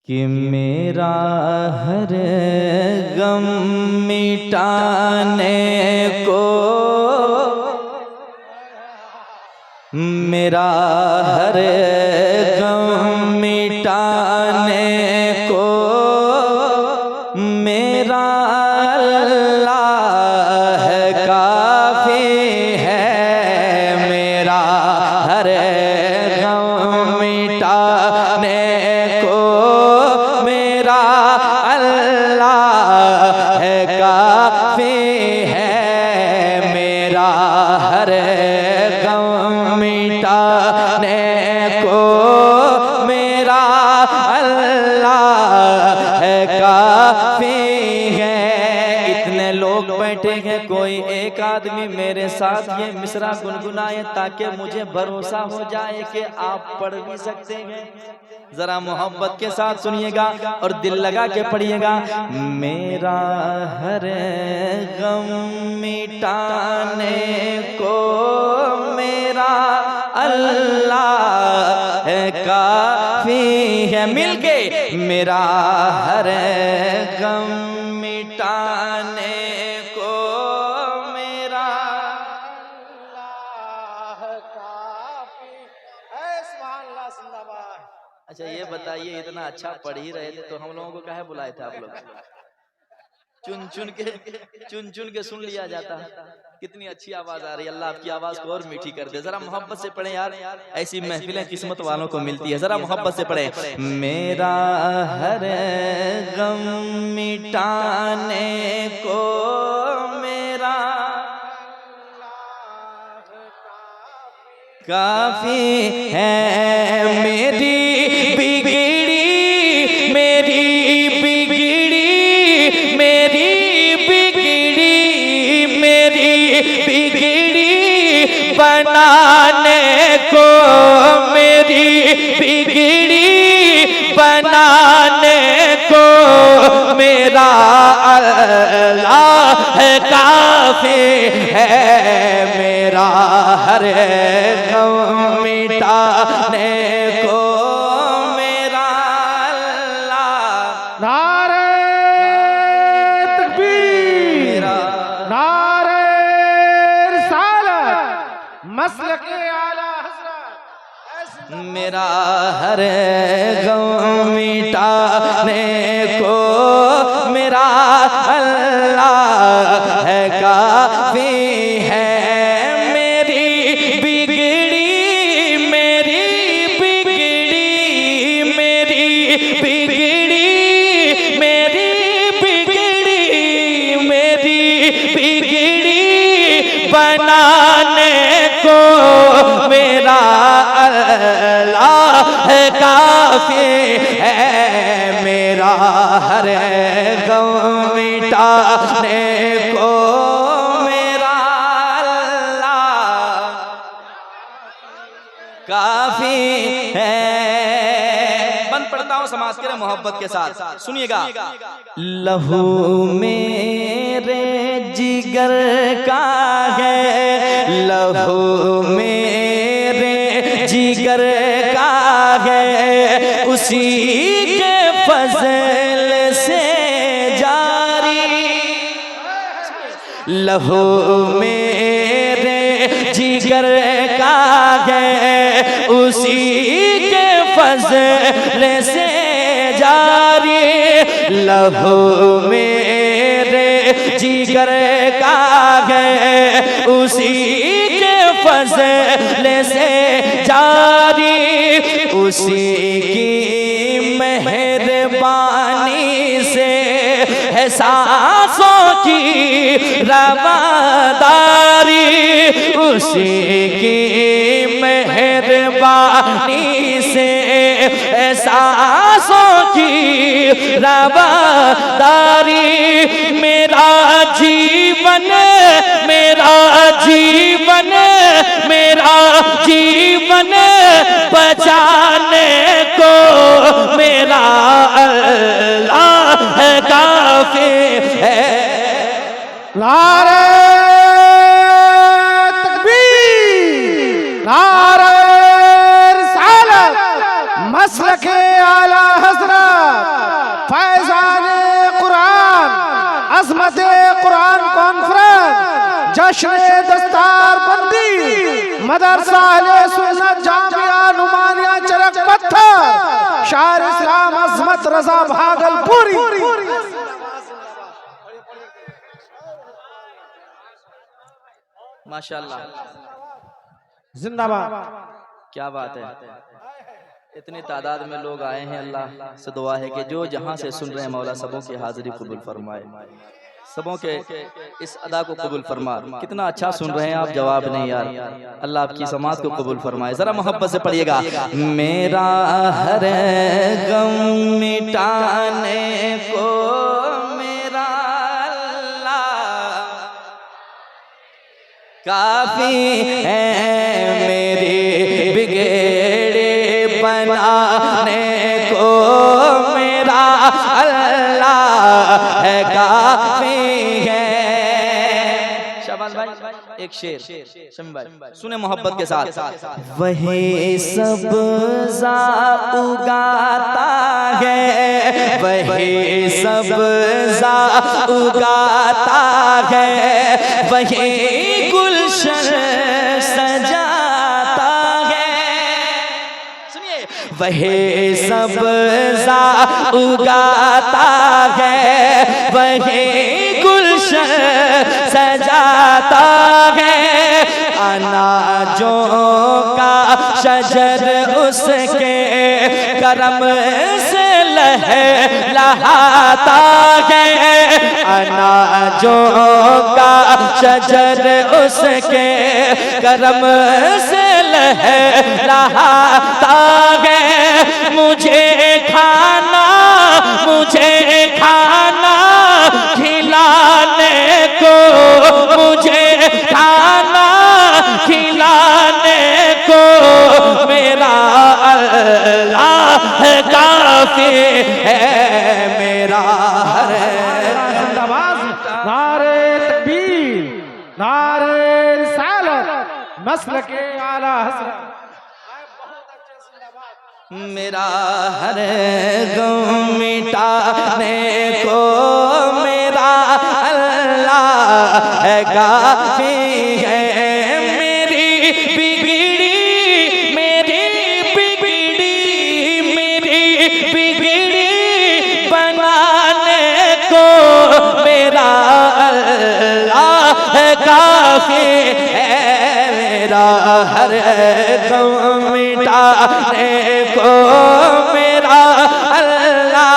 कि मेरा हर गम मिटाने को, मेरा हर गम मिटाने को मेरा अल्लाह काफी है। मेरा हर गम मिटाने को मेरा अल्लाह काफी है। मेरा हर गम मिटाने को मेरा अल्लाह काफी है। इतने लोग बैठे हैं, कोई एक आदमी मेरे साथ ये मिसरा गुनगुनाए ताकि मुझे भरोसा हो जाए कि आप पढ़ भी सकते हैं। जरा मोहब्बत के साथ सुनिएगा और दिल लगा के पढ़िएगा। मेरा हर गम मिटाने को मेरा अल्लाह काफी है। मिलके मेरा हर गम मिटाने को मेरा अल्लाह काफी है। सुभान अल्लाह, जिंदाबाद। अच्छा ये बताइए, इतना अच्छा पढ़ ही रहे थे तो हम लोगों को काहे बुलाए थे आप लोग? चुन चुन के सुन लिया जाता। कितनी अच्छी आवाज आ रही है। अल्लाह आपकी आवाज को और मीठी कर दे। जरा मोहब्बत से पढ़े यार, ऐसी महफिलें किस्मत वालों को मिलती है। जरा मोहब्बत से पढ़े। मेरा हर गम मिटाने को मेरा काफी है। मेरी बिगड़ी मेरी बिगड़ी मेरी बिगड़ी मेरी बिगड़ी बनाने को मेरी बिगड़ी बनाने को मेरा अल्लाह काफी है। मेरा हर गम मिटाने को मेरा अल्लाह। नारे तकबीर, नारे रिसालत, मसलक आला हज़रत। मेरा हर गम मिटाने को मेरा अल्लाह काफी है। बनाने को मेरा अल्लाह काफी है। मेरा हर गम मिटाने को मेरा अल्लाह काफी है। बंद पढ़ता हूँ समाज के लिए मोहब्बत के साथ, सुनिएगा। लहू मेरे जिगर का है, लहू मेरे जिगर का है, उसी के फजल से जारी। लहू मेरे जिगर का है, उसी के फजल से जारी। लहू मेरे जिगर का है, उसी के फजल से जारी। उसी की मेहरबानी से है सांसों की रवादारी। उसी की मेहरबानी से है सांसों की रवादारी। मेरा जीवन मेरा जीवन मेरा जीवन बचाने को मेरा अल्लाह काफी है। नारे तकबीर, नारे रिसालत, मसलक आला हज़रत। जश्न दस्तार बंदी मदरसा अहले सुन्नत जामिया नुमानिया चरक पत्थर शायर इस्लाम अजमत रजा भागलपुरी। माशाल्लाह, जिंदाबाद। क्या बात है। इतनी तादाद में लोग आए हैं। अल्लाह से दुआ है कि जो जहां से सुन रहे हैं मौला सबों की हाजिरी कबूल फरमाए, सबों के इस अदा को कबूल फरमा। कितना अच्छा सुन रहे हैं आप, जवाब नहीं यार। अल्लाह आपकी समात को कबूल फरमाए। जरा मोहब्बत से पढ़िएगा। मेरा हर गम मिटाने को मेरा अल्लाह काफी है, मेरी बिगड़े बनाने को मेरा अल्लाह है काफी है। शाबाश भाई, एक शेर शमी भाई सुने मोहब्बत के साथ। वही सब्ज़ा उगाता है, वही सब्ज़ा उगाता है, वही गुलशन सजाता है। सुनिए, वही सब्ज़ा उगाता है, वही गुलशन सजाता है। अनाजों का शजर उसके करम से लहलहाता है। अनाजों का शजर उसके करम से लहलहाता है। मुझे खाना खिलाने को, मुझे खाना खिलाने को मेरा अल्लाह काफी है, मेरा जिंदाबाद। नारे तकबीर, नारे रिसालत, नस्ल के आला हज़रत। मेरा हर गम मिटाने को मेरा अल्लाह है काफी है। मेरी बिगड़ी बनाने को मेरा अल्लाह है काफी है। मेरा हर गम मिटाने को मेरा अल्लाह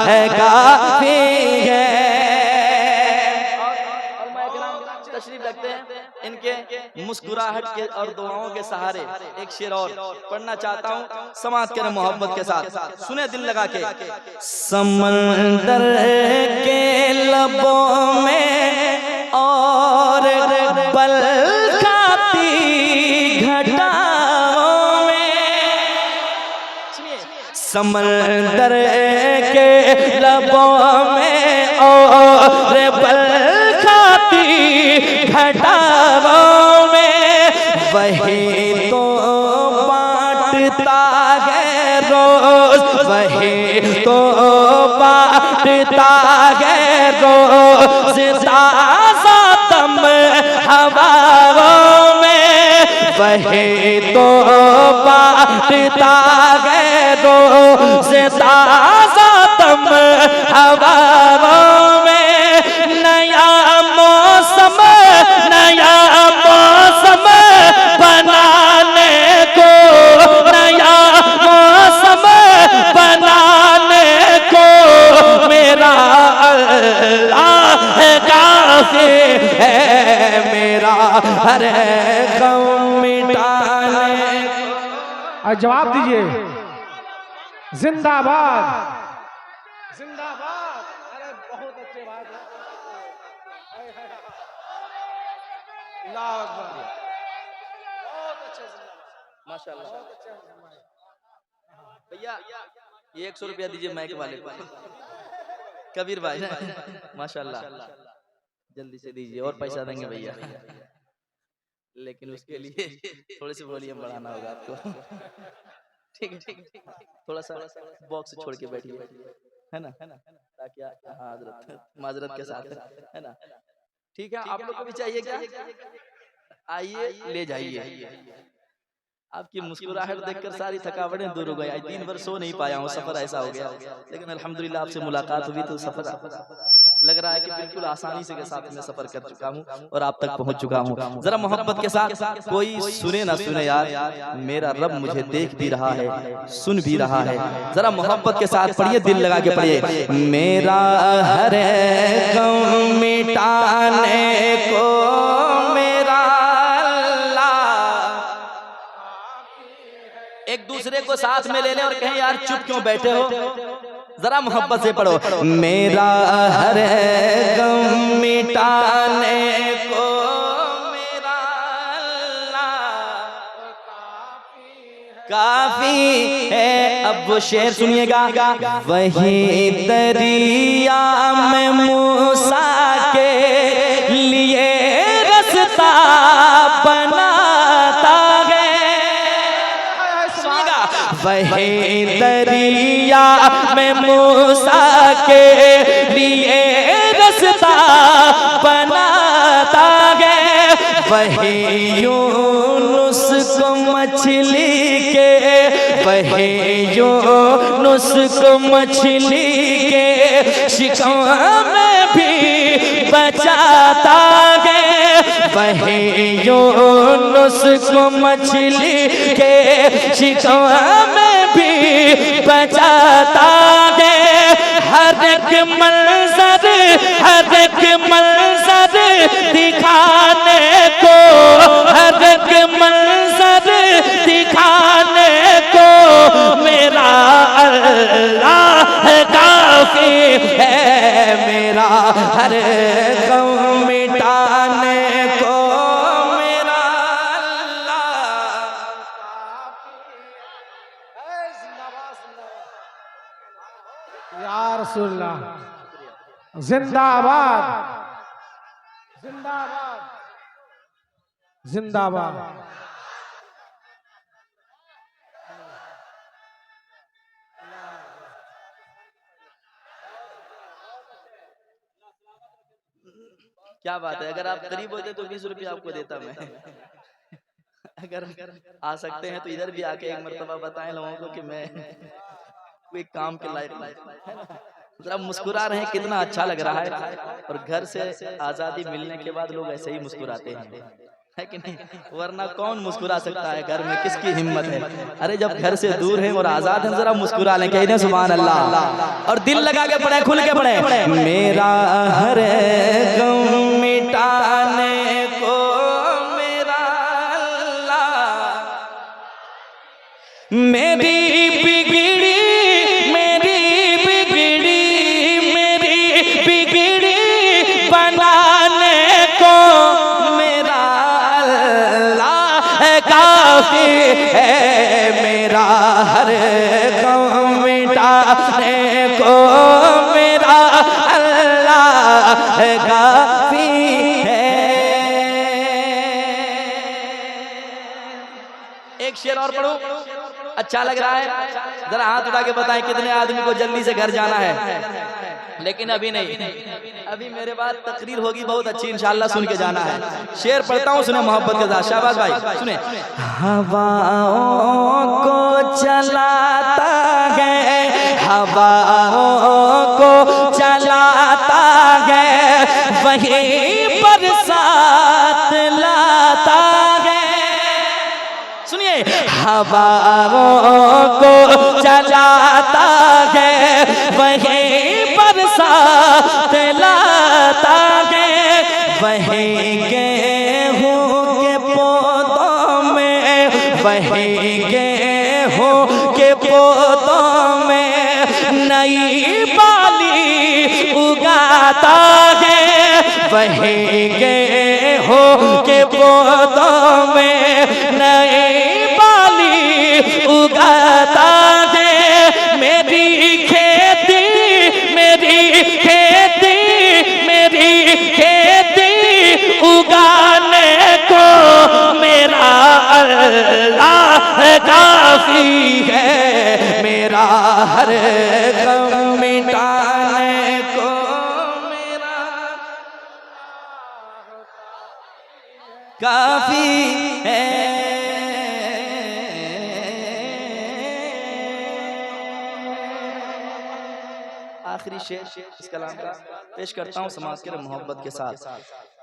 है काफी है। और तशरीफ रखते हैं। इनके मुस्कुराहट के और दुआओं के सहारे एक शेर और पढ़ना चाहता हूँ, समाज के मोहब्बत के साथ। सुने दिल लगा के। समंदर के लबों में और बल खाती घटाओं में, समंदर के लबों में और बल खाती घटाओं में, वही तो बांटता है रोज, वही तो बांटता है रोज ताज़ा दम हवाओं में, वही तो बांटता है रोज ताज़ा दम हवाओं में। नया मौसम बनाने को, नया मौसम बनाने को मेरा अल्लाह काफी है, मेरा हर गम मिटाने को। जवाब दीजिए। जिंदाबाद, जिंदाबाद। अरे बहुत अच्छी बात है। अल्लाह अकबर, बहुत अच्छे, माशाल्लाह। भैया ये 100 रुपया दीजिए माइक वाले को, कबीर भाई ना, माशाल्लाह जल्दी से दीजिए। और पैसा देंगे भैया, लेकिन उसके लिए थोड़ी सी वॉल्यूम बढ़ाना होगा आपको। ठीक है, थोड़ा सा बॉक्स छोड़ के बैठिए, है ना, ताकि हजरत माजरत के साथ, है ना। ठीक है, आप लोग को भी चाहिए क्या? आइए ले जाइए। आपकी मुस्कुराहट देखकर सारी थकावटें दूर हो गई। आज 3 वर्ष सो नहीं पाया हूँ, सफर ऐसा हो गया, लेकिन अल्हम्दुलिल्लाह आपसे मुलाकात हुई तो सफर लग रहा है कि बिल्कुल आसानी से के साथ मैं सफर कर चुका हूँ और आप तक पहुँच चुका हूँ। जरा मोहब्बत के साथ कोई सुने ना सुने यार, मेरा रब मुझे देख भी रहा है, सुन भी रहा है। जरा मोहब्बत के साथ पढ़िए, दिल लगा के पढ़िए। मेरा हर गम मिटाने को मेरा एक दूसरे को साथ में ले लें और कहें यार चुप क्यों बैठे हो, जरा मोहब्बत से पढ़ो। मेरा हर गम मिटाने को मेरा अल्लाह काफी है। अब वो शेर सुनिएगा। वही दरिया में मूसा के लिए रास्ता बनाता है। वही दरिया में मूसा के लिए रास्ता बनाता है। वही यूनुस को मछली के, वही यूनुस को मछली के शिकवा में भी बचाता है। वही यूनुस को मछली के शिकवा में भी बचाता है। हर एक मंजर, हर एक मंजर दिखाने को, हर एक मंजर दिखाने को मेरा अल्लाह काफी है। मेरा हर गम मिटाने को मेरा अल्लाह या रसूलल्लाह, जिंदाबाद जिंदाबाद जिंदाबाद। क्या बात है, अगर आप करीब होते तो 20 रुपये आपको देता मैं। अगर आ सकते हैं तो इधर भी आके एक मर्तबा बताएं लोगों को कि मैं कोई काम के लायक है ना। जरा मुस्कुरा रहे हैं, कितना अच्छा लग रहा है। और घर से आज़ादी मिलने के बाद लोग ऐसे ही मुस्कुराते हैं, है कि नहीं? वरना कौन मुस्कुरा सकता है घर में, किसकी हिम्मत है? अरे जब घर से दूर है और आजाद है, जरा मुस्कुरा लें, कह दें सुभान अल्लाह। और दिल लगा के पढ़े, खुल के पढ़े। मेरा हर गम मिटाने को मेरा अल्लाह मेरी बिगड़ी, मेरी बिगड़ी, मेरी बिगड़ी बनाने को मेरा अल्लाह काफी है। मेरा हर गम मिटाने को मेरा अल्लाह काफी है। एक शेर और पढ़ो, अच्छा लग रहा है। जरा हाथ उठा के बताएं कितने आदमी को जल्दी से घर जाना है। लेकिन अभी नहीं, अभी मेरे बाद तकरीर होगी बहुत अच्छी, इंशाल्लाह सुन के जाना है। शेर पढ़ता हूँ, सुने मोहब्बत के साथ। शाबाश भाई सुने। हवाओं को चलाता है, हवाओं को चलाता है, वही बरसात लाता है। सुनिए, हवाओं को चलाता है, वही बरसात लाता है। वही गेहूं के पौधों में, वही गेहूं के पौधों में नई बाली उगाता है। वही गेहूं के पौधों में नई बाली उगाता है। मेरी खेती, मेरी खेती, मेरी खेती उगाने को मेरा अल्लाह काफी है। मेरा हर गम मिटाने को मेरा काफी है। आखिरी शेर इस कलाम का पेश करता हूँ समाज के मोहब्बत के साथ।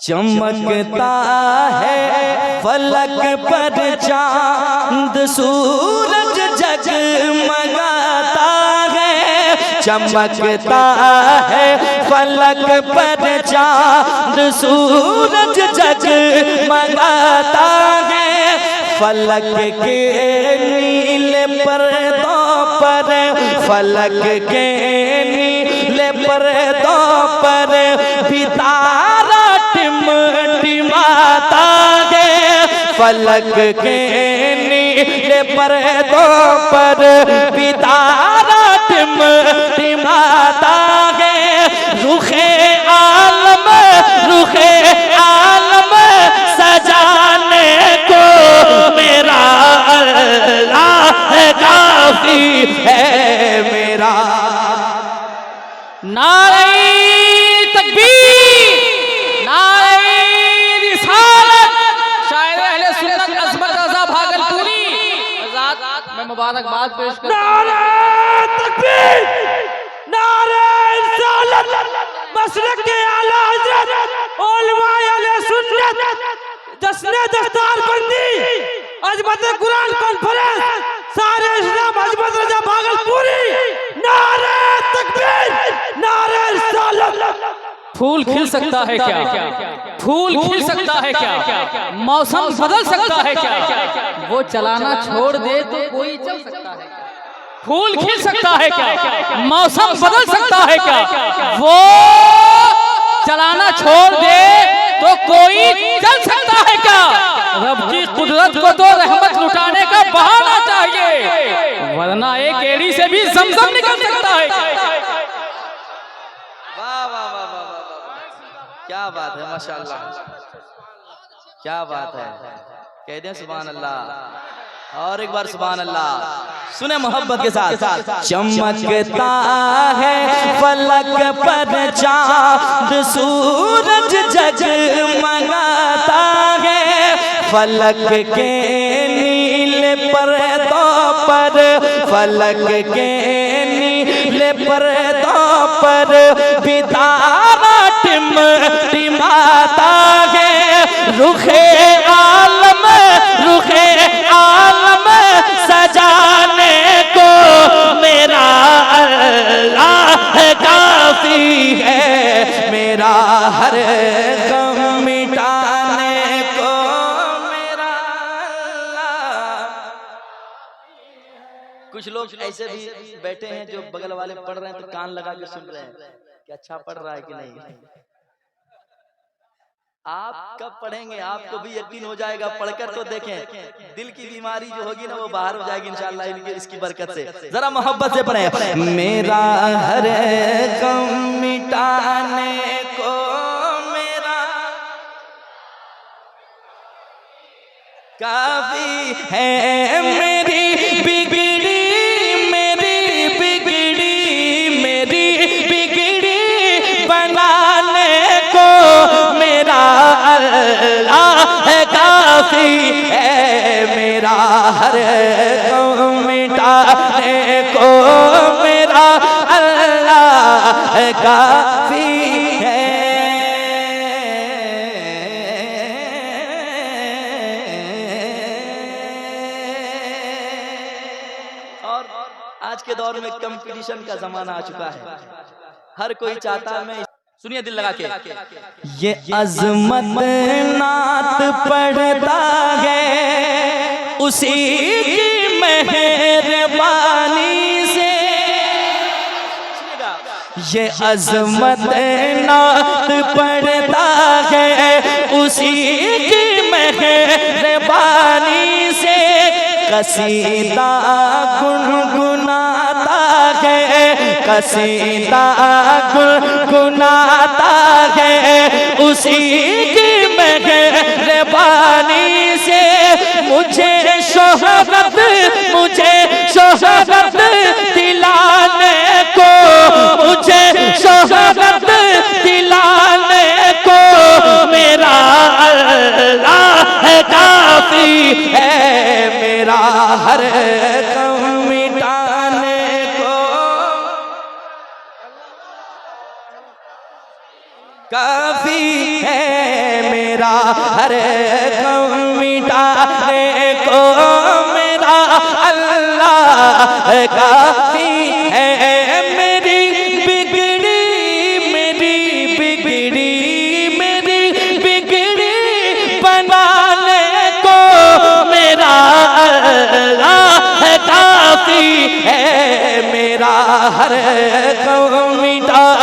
चमकता है फलक पर चांद सूरज जगमगाता है, चमकता है फलक पर चांद सूरज जगमगाता है। फलक के नीले पर्दों पर, फलक के नीले पर्दों पर भी तारा टिमटिमाता है। फलक के नीले पर्दों पर भी तारा टिमटिमाता है। रुखे आलम, रुखे आलम सजाने को मेरा अल्लाह काफी है मेरा। नारे तकबीर, नारे रिसालत। शायर अहले सुन्नत अज़मत रज़ा भागलपुरी आजाद मैं मुबारकबाद पेश करता हूं। नारे तकबीर, नारे रिसालत, मसलक के आला हज़रत उलमाए अहले सुन्नत, जश्न दस्तारबंदी, अज़मत कुरान कॉन्फ्रेंस, सारे इस्लाम अज़मत रज़ा भागलपुरी। नारे तकबीर, नारे रिसालत। फूल खिल सकता है क्या? फूल खिल सकता है क्या? मौसम बदल सकता है क्या? वो चलाना छोड़ दे तो कोई चल सकता है क्या? फूल खिल सकता है क्या? मौसम बदल सकता है क्या? वो चलाना छोड़ दे तो कोई चल सकता है क्या? रब की कुदरत को तो रहमत लुटाने का बहाना चाहिए, वरना एक एड़ी से भी ज़मज़म निकल सकता है। वाह वाह वाह वाह वाह, क्या बात है, माशाअल्लाह, क्या बात है। कह दें सुभान अल्लाह, और एक बार सुभान अल्लाह। सुने मोहब्बत के साथ। चमकता है फलक पर चांद सूरज जगमगाता है। फलक के नीले पर्दों पर, फलक के नीले पर्दों पर भी तारा टिमटिमाता है। रुखे आलम, रुखे आलम सजाने को मेरा अल्लाह काफी है मेरा। हर गम मिटाने को मेरा अल्लाह। कुछ लोग ऐसे भी बैठे हैं जो बगल वाले पढ़ रहे हैं तो कान लगा के सुन रहे हैं कि अच्छा पढ़ रहा है कि नहीं। आप कब पढ़ेंगे आपको भी यकीन हो जाएगा, पढ़कर तो देखें। दिल की बीमारी जो होगी ना वो बाहर हो जाएगी इंशाअल्लाह इसकी बरकत से। जरा मोहब्बत से पढ़ें। मेरा हर गम मिटाने को मेरा काफी है। मेरी बिगड़ी, मेरी बिगड़ी, मेरी बिगड़ी बनाने को मेरा अल्लाह काफी है मेरा। हर गम मिटाने को मेरा अल्लाह काफी है। और आज के दौर में कंपटीशन का जमाना आ चुका है। हर कोई चाहता है मैं, सुनिए दिल लगा के, ये अज़मत नात पढ़ता है उसी की मेहरबानी से। ये अज़मत नात पढ़ता है उसी की मेहरबानी से। कसीदा गुनगुनाता है, कसीदा गुनगुनाता है उसी की मेहरबानी से। मुझे शोहरत, मुझे शोहरत दिलाने को, मुझे शोहरत दिलाने को मेरा अल्लाह काफी है मेरा हर गम मिटाने को मेरा अल्लाह काफी है मेरी बिगड़ी बनाने को मेरा अल्लाह काफी है मेरा हर गम मिटा